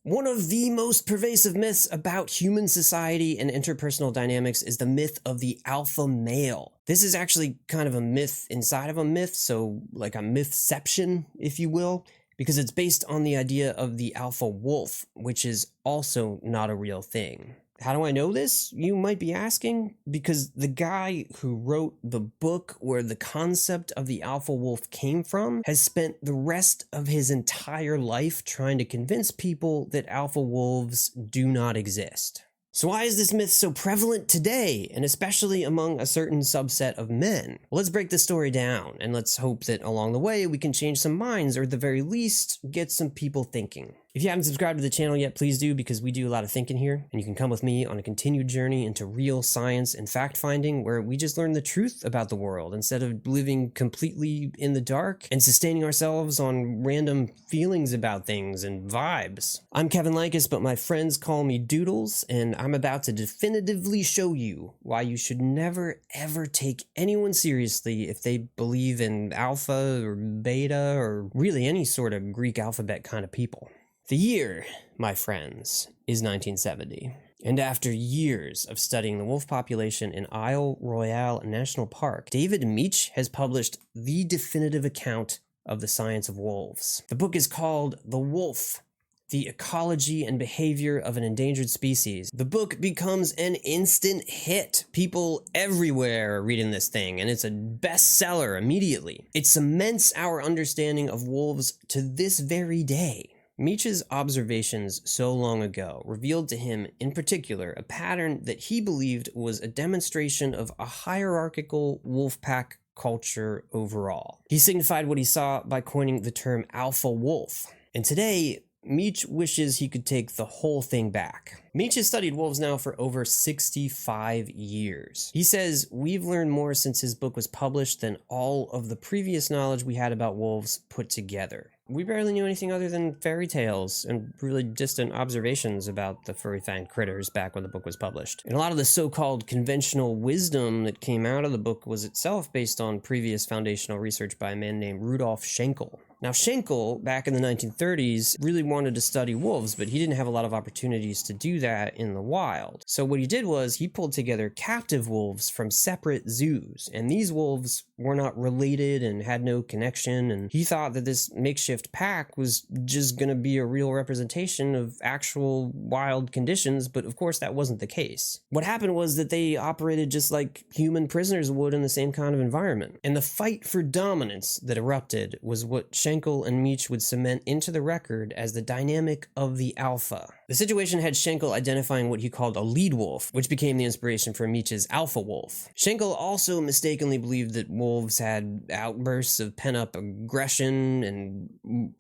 One of the most pervasive myths about human society and interpersonal dynamics is the myth of the alpha male. This is actually kind of a myth inside of a myth, so like a mythception, if you will, because it's based on the idea of the alpha wolf, which is also not a real thing. How do I know this, you might be asking? Because the guy who wrote the book where the concept of the alpha wolf came from has spent the rest of his entire life trying to convince people that alpha wolves do not exist. So why is this myth so prevalent today, and especially among a certain subset of men? Well, let's break the story down, and let's hope that along the way we can change some minds, or at the very least, get some people thinking. If you haven't subscribed to the channel yet, please do, because we do a lot of thinking here, and you can come with me on a continued journey into real science and fact-finding, where we just learn the truth about the world instead of living completely in the dark and sustaining ourselves on random feelings about things and vibes. I'm Kevin Likas, but my friends call me Doodles, and I'm about to definitively show you why you should never ever take anyone seriously if they believe in alpha or beta or really any sort of Greek alphabet kind of people. The year, my friends, is 1970, and after years of studying the wolf population in Isle Royale National Park, David Mech has published the definitive account of the science of wolves. The book is called The Wolf: The Ecology and Behavior of an Endangered Species. The book becomes an instant hit. People everywhere are reading this thing, and it's a bestseller immediately. It cements our understanding of wolves to this very day. Mech's observations so long ago revealed to him, in particular, a pattern that he believed was a demonstration of a hierarchical wolf pack culture overall. He signified what he saw by coining the term alpha wolf. And today, Mech wishes he could take the whole thing back. Mech has studied wolves now for over 65 years. He says we've learned more since his book was published than all of the previous knowledge we had about wolves put together. We barely knew anything other than fairy tales and really distant observations about the furry-fanged critters back when the book was published. And a lot of the so-called conventional wisdom that came out of the book was itself based on previous foundational research by a man named Rudolph Schenkel. Now, Schenkel, back in the 1930s, really wanted to study wolves, but he didn't have a lot of opportunities to do that in the wild. So what he did was he pulled together captive wolves from separate zoos, and these wolves were not related and had no connection, and he thought that this makeshift pack was just going to be a real representation of actual wild conditions, but of course that wasn't the case. What happened was that they operated just like human prisoners would in the same kind of environment, and the fight for dominance that erupted was what Schenkel and Mech would cement into the record as the dynamic of the alpha. The situation had Schenkel identifying what he called a lead wolf, which became the inspiration for Mech's alpha wolf. Schenkel also mistakenly believed that wolves had outbursts of pent-up aggression and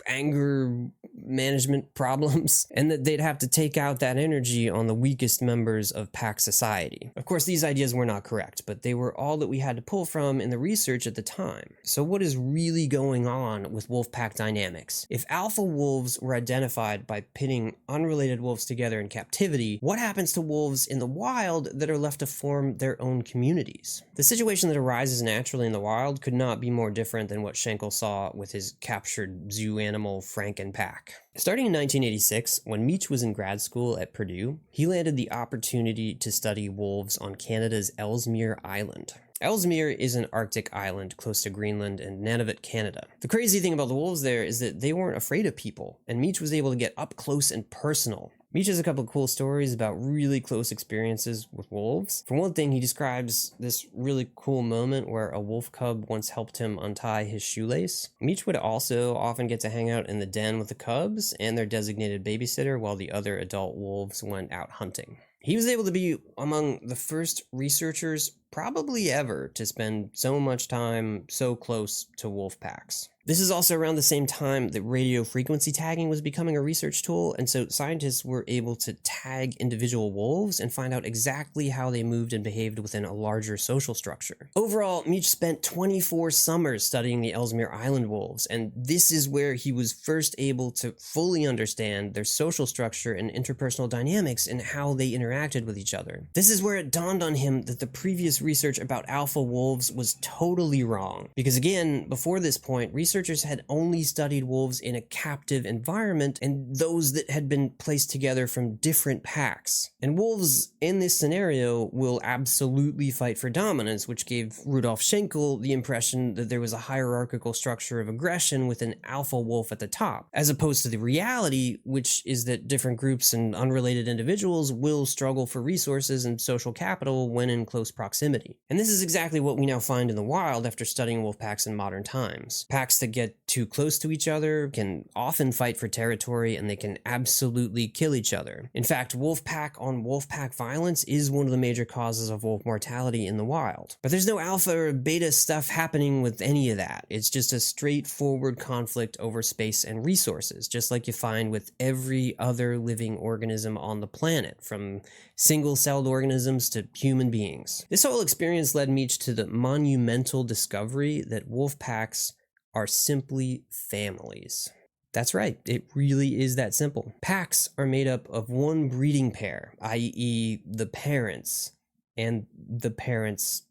anger management problems, and that they'd have to take out that energy on the weakest members of pack society. Of course, these ideas were not correct, but they were all that we had to pull from in the research at the time. So what is really going on with wolf pack dynamics? If alpha wolves were identified by pitting unrelated wolves together in captivity, what happens to wolves in the wild that are left to form their own communities? The situation that arises naturally in the wild could not be more different than what Schenkel saw with his captured zoo animal Frankenpack. Starting in 1986, when Mech was in grad school at Purdue, he landed the opportunity to study wolves on Canada's Ellesmere Island. Ellesmere is an Arctic island close to Greenland and Nunavut, Canada. The crazy thing about the wolves there is that they weren't afraid of people, and Mech was able to get up close and personal. Mech has a couple of cool stories about really close experiences with wolves. For one thing, he describes this really cool moment where a wolf cub once helped him untie his shoelace. Mech would also often get to hang out in the den with the cubs and their designated babysitter while the other adult wolves went out hunting. He was able to be among the first researchers probably ever to spend so much time so close to wolf packs. This is also around the same time that radio frequency tagging was becoming a research tool, and so scientists were able to tag individual wolves and find out exactly how they moved and behaved within a larger social structure. Overall, Mech spent 24 summers studying the Ellesmere Island wolves, and this is where he was first able to fully understand their social structure and interpersonal dynamics and how they interacted with each other. This is where it dawned on him that the previous research about alpha wolves was totally wrong, because again, before this point, research researchers had only studied wolves in a captive environment and those that had been placed together from different packs. And wolves in this scenario will absolutely fight for dominance, which gave Rudolph Schenkel the impression that there was a hierarchical structure of aggression with an alpha wolf at the top, as opposed to the reality, which is that different groups and unrelated individuals will struggle for resources and social capital when in close proximity. And this is exactly what we now find in the wild after studying wolf packs in modern times. Packs that get too close to each other can often fight for territory, and they can absolutely kill each other. In fact, wolf pack on wolf pack violence is one of the major causes of wolf mortality in the wild. But there's no alpha or beta stuff happening with any of that. It's just a straightforward conflict over space and resources, just like you find with every other living organism on the planet, from single-celled organisms to human beings. This whole experience led Mech to the monumental discovery that wolf packs are simply families. That's right, it really is that simple. Packs are made up of one breeding pair, i.e. the parents, and the parents'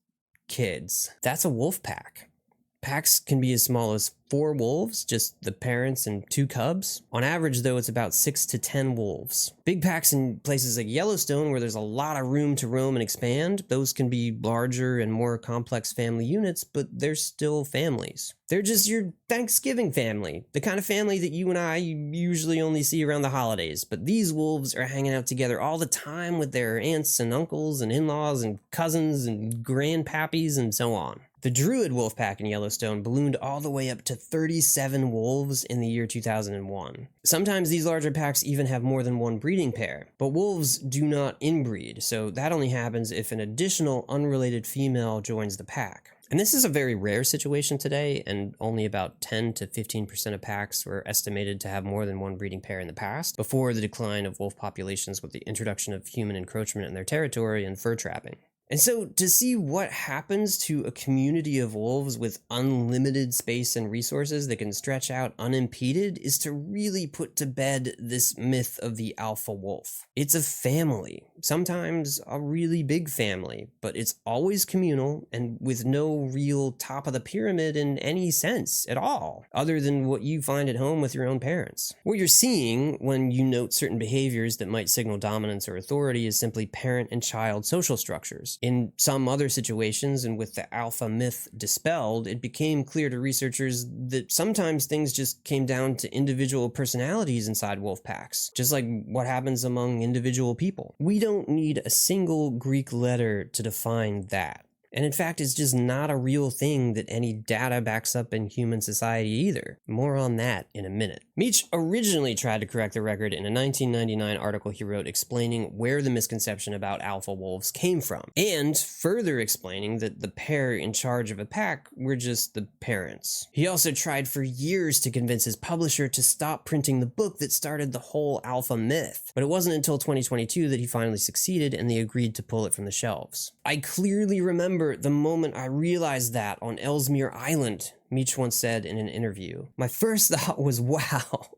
kids. That's a wolf pack. Packs can be as small as 4 wolves, just the parents and 2 cubs. On average, though, it's about 6 to 10 wolves. Big packs in places like Yellowstone, where there's a lot of room to roam and expand, those can be larger and more complex family units, but they're still families. They're just your Thanksgiving family, the kind of family that you and I usually only see around the holidays. But these wolves are hanging out together all the time with their aunts and uncles and in-laws and cousins and grandpappies and so on. The Druid wolf pack in Yellowstone ballooned all the way up to 37 wolves in the year 2001. Sometimes these larger packs even have more than one breeding pair, but wolves do not inbreed, so that only happens if an additional unrelated female joins the pack. And this is a very rare situation today, and only about 10 to 15% of packs were estimated to have more than one breeding pair in the past, before the decline of wolf populations with the introduction of human encroachment in their territory and fur trapping. And so to see what happens to a community of wolves with unlimited space and resources that can stretch out unimpeded is to really put to bed this myth of the alpha wolf. It's a family, sometimes a really big family, but it's always communal and with no real top of the pyramid in any sense at all, other than what you find at home with your own parents. What you're seeing when you note certain behaviors that might signal dominance or authority is simply parent and child social structures. In some other situations, and with the alpha myth dispelled, it became clear to researchers that sometimes things just came down to individual personalities inside wolf packs, just like what happens among individual people. We don't need a single Greek letter to define that. And in fact, it's just not a real thing that any data backs up in human society either. More on that in a minute. Mech originally tried to correct the record in a 1999 article he wrote explaining where the misconception about alpha wolves came from, and further explaining that the pair in charge of a pack were just the parents. He also tried for years to convince his publisher to stop printing the book that started the whole alpha myth, but it wasn't until 2022 that he finally succeeded and they agreed to pull it from the shelves. I clearly remember the moment I realized that on Ellesmere Island, Mech once said in an interview. My first thought was, wow.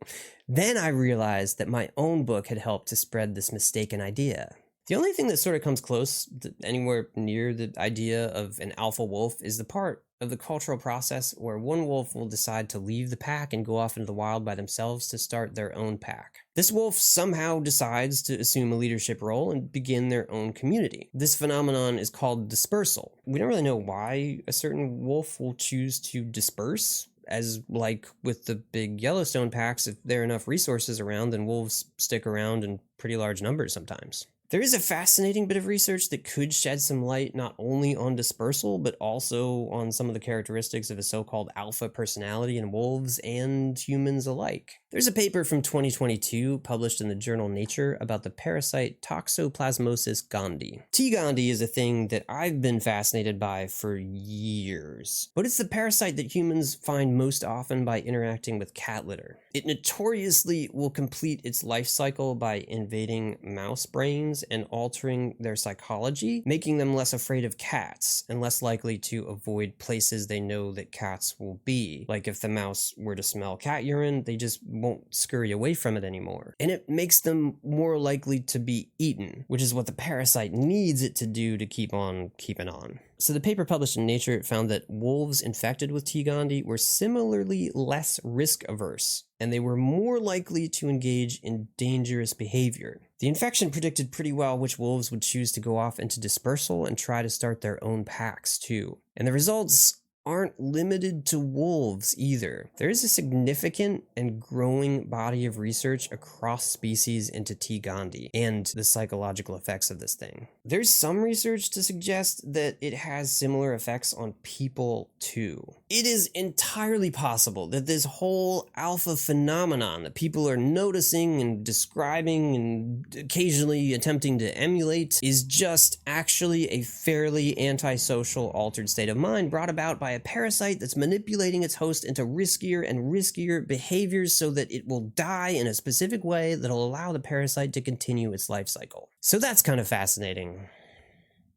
Then I realized that my own book had helped to spread this mistaken idea. The only thing that sort of comes close to anywhere near the idea of an alpha wolf is the part of the cultural process where one wolf will decide to leave the pack and go off into the wild by themselves to start their own pack. This wolf somehow decides to assume a leadership role and begin their own community. This phenomenon is called dispersal. We don't really know why a certain wolf will choose to disperse, as like with the big Yellowstone packs, if there are enough resources around, then wolves stick around in pretty large numbers sometimes. There is a fascinating bit of research that could shed some light not only on dispersal, but also on some of the characteristics of a so-called alpha personality in wolves and humans alike. There's a paper from 2022 published in the journal Nature about the parasite Toxoplasmosis gondii. T. gondii is a thing that I've been fascinated by for years, but it's the parasite that humans find most often by interacting with cat litter. It notoriously will complete its life cycle by invading mouse brains and altering their psychology, making them less afraid of cats and less likely to avoid places they know that cats will be. Like if the mouse were to smell cat urine, they just won't scurry away from it anymore. And it makes them more likely to be eaten, which is what the parasite needs it to do to keep on keeping on. So the paper published in Nature found that wolves infected with T. gondii were similarly less risk-averse, and they were more likely to engage in dangerous behavior. The infection predicted pretty well which wolves would choose to go off into dispersal and try to start their own packs too. And the results aren't limited to wolves either. There is a significant and growing body of research across species into T. gondii and the psychological effects of this thing. There's some research to suggest that it has similar effects on people too. It is entirely possible that this whole alpha phenomenon that people are noticing and describing and occasionally attempting to emulate is just actually a fairly antisocial altered state of mind brought about by a parasite that's manipulating its host into riskier and riskier behaviors so that it will die in a specific way that'll allow the parasite to continue its life cycle. So that's kind of fascinating.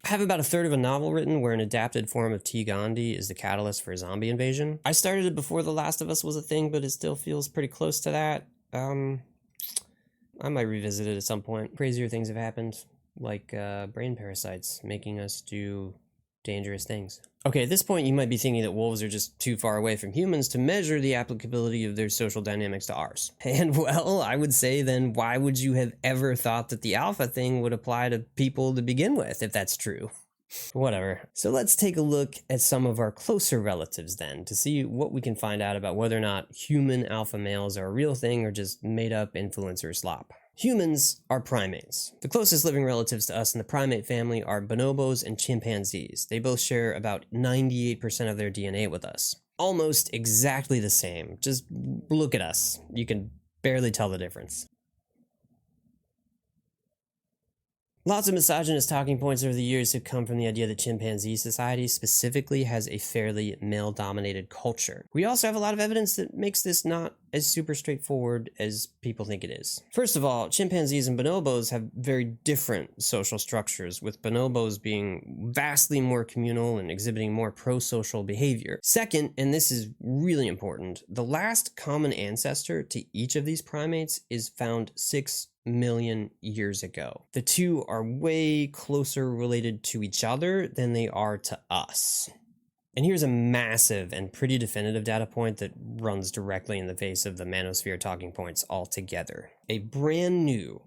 I have about a third of a novel written where an adapted form of T. gondii is the catalyst for a zombie invasion. I started it before The Last of Us was a thing, but it still feels pretty close to that. I might revisit it at some point. Crazier things have happened, like brain parasites making us do dangerous things. Okay, at this point you might be thinking that wolves are just too far away from humans to measure the applicability of their social dynamics to ours. And well, I would say then why would you have ever thought that the alpha thing would apply to people to begin with, if that's true? Whatever. So let's take a look at some of our closer relatives then, to see what we can find out about whether or not human alpha males are a real thing or just made up influencer slop. Humans are primates. The closest living relatives to us in the primate family are bonobos and chimpanzees. They both share about 98% of their DNA with us. Almost exactly the same. Just look at us. You can barely tell the difference. Lots of misogynist talking points over the years have come from the idea that chimpanzee society specifically has a fairly male-dominated culture. We also have a lot of evidence that makes this not as super straightforward as people think it is. First of all, chimpanzees and bonobos have very different social structures, with bonobos being vastly more communal and exhibiting more pro-social behavior. Second, and this is really important, the last common ancestor to each of these primates is found 6 million years ago. The two are way closer related to each other than they are to us. And here's a massive and pretty definitive data point that runs directly in the face of the manosphere talking points altogether. A brand new,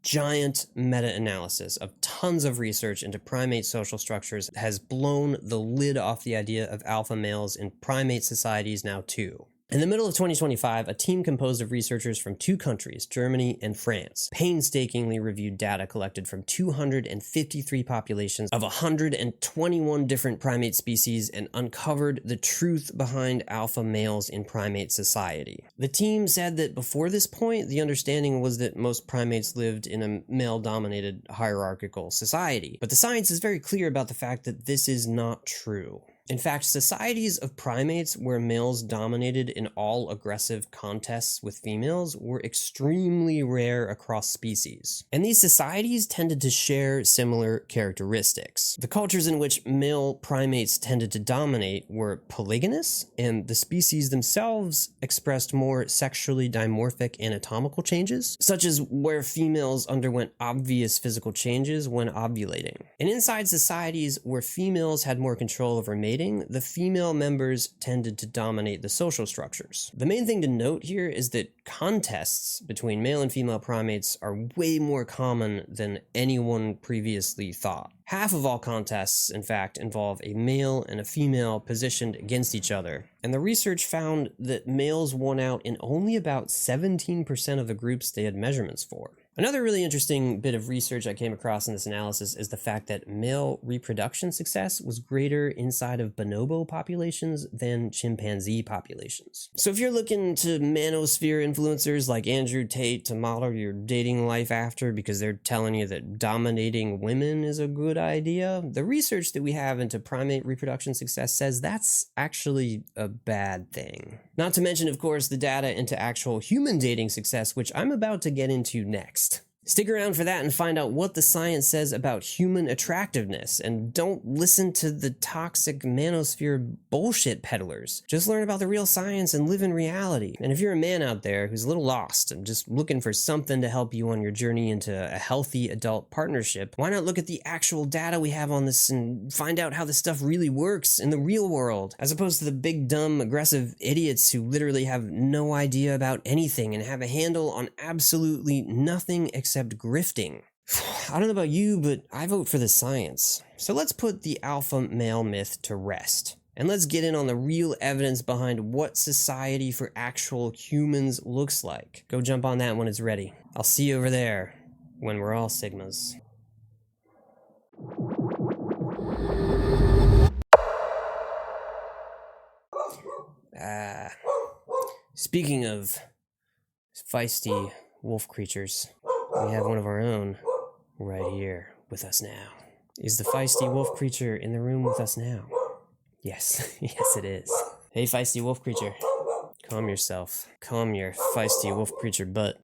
giant meta-analysis of tons of research into primate social structures has blown the lid off the idea of alpha males in primate societies now too. In the middle of 2025, a team composed of researchers from 2 countries, Germany and France, painstakingly reviewed data collected from 253 populations of 121 different primate species and uncovered the truth behind alpha males in primate society. The team said that before this point, the understanding was that most primates lived in a male-dominated hierarchical society. But the science is very clear about the fact that this is not true. In fact, societies of primates where males dominated in all aggressive contests with females were extremely rare across species. And these societies tended to share similar characteristics. The cultures in which male primates tended to dominate were polygynous, and the species themselves expressed more sexually dimorphic anatomical changes, such as where females underwent obvious physical changes when ovulating. And inside societies where females had more control over mating, the female members tended to dominate the social structures. The main thing to note here is that contests between male and female primates are way more common than anyone previously thought. Half of all contests, in fact, involve a male and a female positioned against each other, and the research found that males won out in only about 17% of the groups they had measurements for. Another really interesting bit of research I came across in this analysis is the fact that male reproduction success was greater inside of bonobo populations than chimpanzee populations. So if you're looking to manosphere influencers like Andrew Tate to model your dating life after because they're telling you that dominating women is a good idea, the research that we have into primate reproduction success says that's actually a bad thing. Not to mention, of course, the data into actual human dating success, which I'm about to get into next. Stick around for that and find out what the science says about human attractiveness, and don't listen to the toxic manosphere bullshit peddlers. Just learn about the real science and live in reality. And if you're a man out there who's a little lost and just looking for something to help you on your journey into a healthy adult partnership, why not look at the actual data we have on this and find out how this stuff really works in the real world, as opposed to the big dumb aggressive idiots who literally have no idea about anything and have a handle on absolutely nothing except grifting. I don't know about you, but I vote for the science. So let's put the alpha male myth to rest. And let's get in on the real evidence behind what society for actual humans looks like. Go jump on that when it's ready. I'll see you over there when we're all Sigmas. Speaking of feisty wolf creatures, we have one of our own right here with us now. Is the feisty wolf creature in the room with us now? Yes, yes it is. Hey feisty wolf creature, calm yourself. Calm your feisty wolf creature butt.